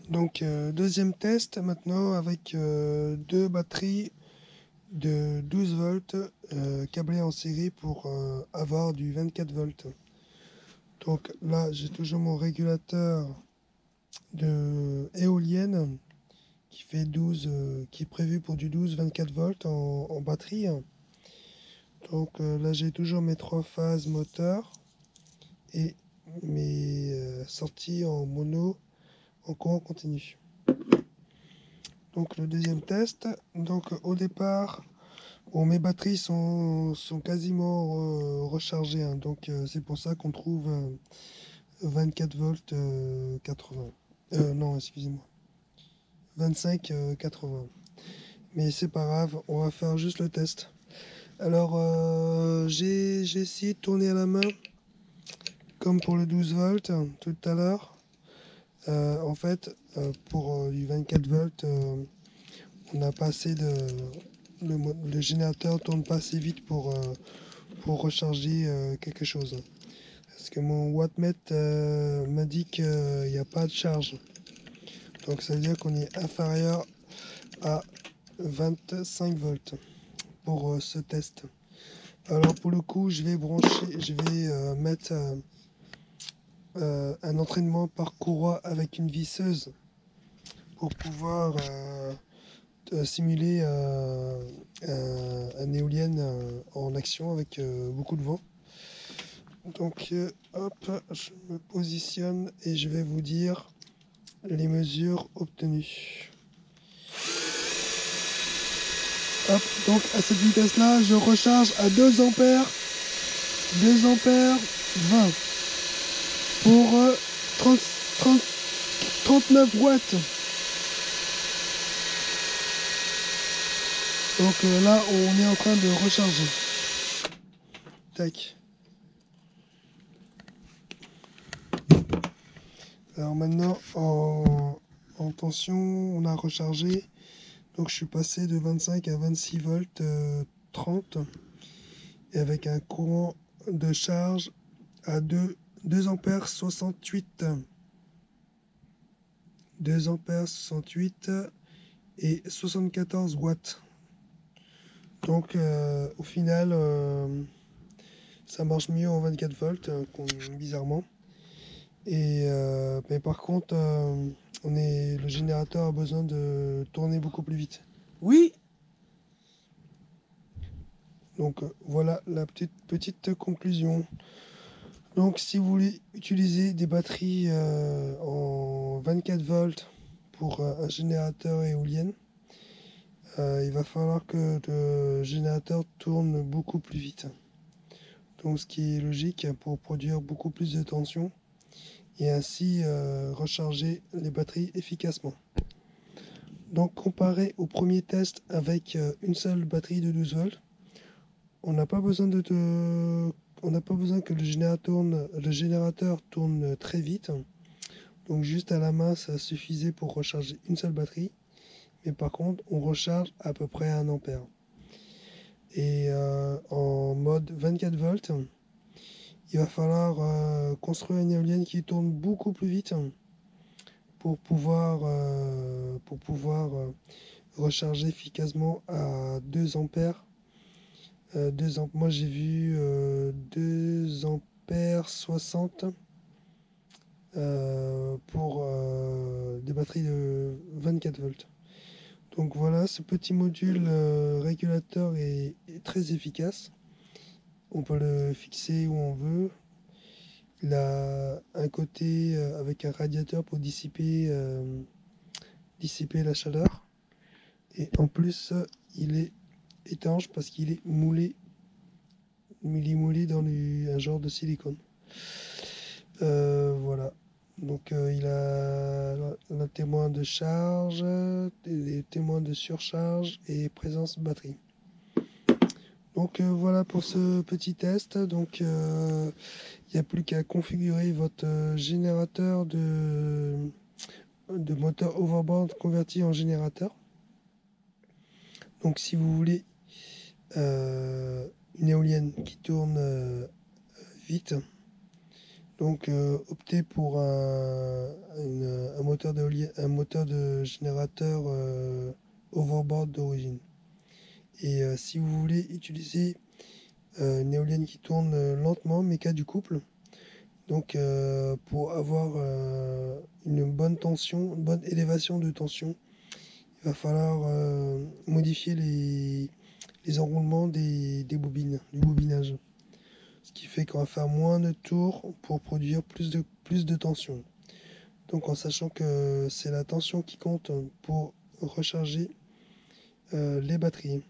Donc deuxième test maintenant avec deux batteries de 12 volts câblées en série pour avoir du 24 volts. Donc là j'ai toujours mon régulateur de éolienne qui fait 12, qui est prévu pour du 12-24 volts en batterie. Donc là j'ai toujours mes trois phases moteur et mes sorties en mono en courant continu. Donc le deuxième test, donc au départ, bon, mes batteries sont quasiment rechargées, hein, donc c'est pour ça qu'on trouve 24 volts 80. Non, excusez-moi, 25 80. Mais c'est pas grave, on va faire juste le test. Alors j'ai essayé de tourner à la main comme pour le 12 volts tout à l'heure. En fait, pour du 24 volts, on n'a pas assez de, le générateur tourne pas assez vite pour recharger quelque chose. Parce que mon wattmètre m'indique qu'il n'y a pas de charge. Donc ça veut dire qu'on est inférieur à 25 volts pour ce test. Alors pour le coup, je vais mettre un entraînement par courroie avec une visseuse pour pouvoir simuler un éolienne en action avec beaucoup de vent. Donc hop, je me positionne et je vais vous dire les mesures obtenues. Hop, donc à cette vitesse là, je recharge à 2 ampères, 2 ampères 20 pour 39 watts. Donc là, on est en train de recharger. Tac. Alors maintenant, en tension, on a rechargé. Donc je suis passé de 25 à 26 volts 30. Et avec un courant de charge à 2 ampères 68. 2 ampères 68 et 74 watts. Donc au final, ça marche mieux en 24 volts, bizarrement. Mais par contre, le générateur a besoin de tourner beaucoup plus vite. Oui. Donc voilà la petite conclusion. Donc si vous voulez utiliser des batteries en 24 volts pour un générateur éolien, il va falloir que le générateur tourne beaucoup plus vite. Donc ce qui est logique pour produire beaucoup plus de tension et ainsi recharger les batteries efficacement. Donc comparé au premier test avec une seule batterie de 12 volts, on n'a pas besoin que le générateur tourne très vite. Donc juste à la main, ça suffisait pour recharger une seule batterie. Mais par contre, on recharge à peu près 1 ampère. Et en mode 24 volts, il va falloir construire une éolienne qui tourne beaucoup plus vite pour pouvoir recharger efficacement à 2 ampères. Moi j'ai vu 2 ampères 60 pour des batteries de 24 volts. Donc voilà, ce petit module régulateur est très efficace. On peut le fixer où on veut. Il a un côté avec un radiateur pour dissiper la chaleur. Et en plus, il est étanche parce qu'il est moulé. Il est moulé dans un genre de silicone. Voilà. Donc il a un témoin de charge, des témoins de surcharge et présence batterie. Donc voilà pour ce petit test. Donc il n'y a plus qu'à configurer votre générateur de moteur overboard converti en générateur. Donc si vous voulez une éolienne qui tourne vite, donc optez pour un un moteur de générateur overboard d'origine. Et si vous voulez utiliser une éolienne qui tourne lentement, mais qui a du couple, donc pour avoir une bonne tension, une bonne élévation de tension, il va falloir modifier les enroulements des bobines, du bobinage. Ce qui fait qu'on va faire moins de tours pour produire plus de tension. Donc en sachant que c'est la tension qui compte pour recharger les batteries.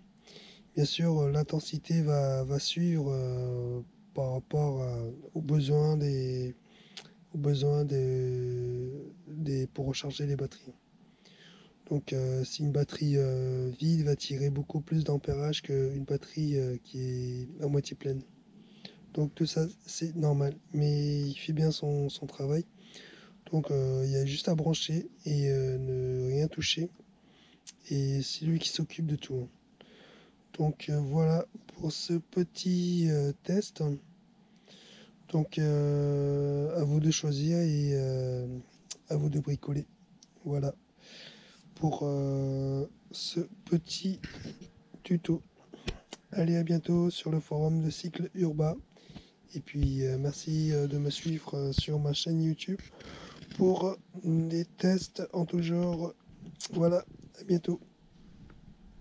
Bien sûr, l'intensité va suivre par rapport aux besoins pour recharger les batteries. Donc si une batterie vide va tirer beaucoup plus d'ampérage qu'une batterie qui est à moitié pleine. Donc tout ça c'est normal, mais il fait bien son travail. Donc il y a juste à brancher et ne rien toucher. Et c'est lui qui s'occupe de tout. Donc voilà pour ce petit test. Donc à vous de choisir et à vous de bricoler. Voilà pour ce petit tuto. Allez, à bientôt sur le forum de Cycle Urbain. Et puis merci de me suivre sur ma chaîne YouTube pour des tests en tout genre. Voilà, à bientôt.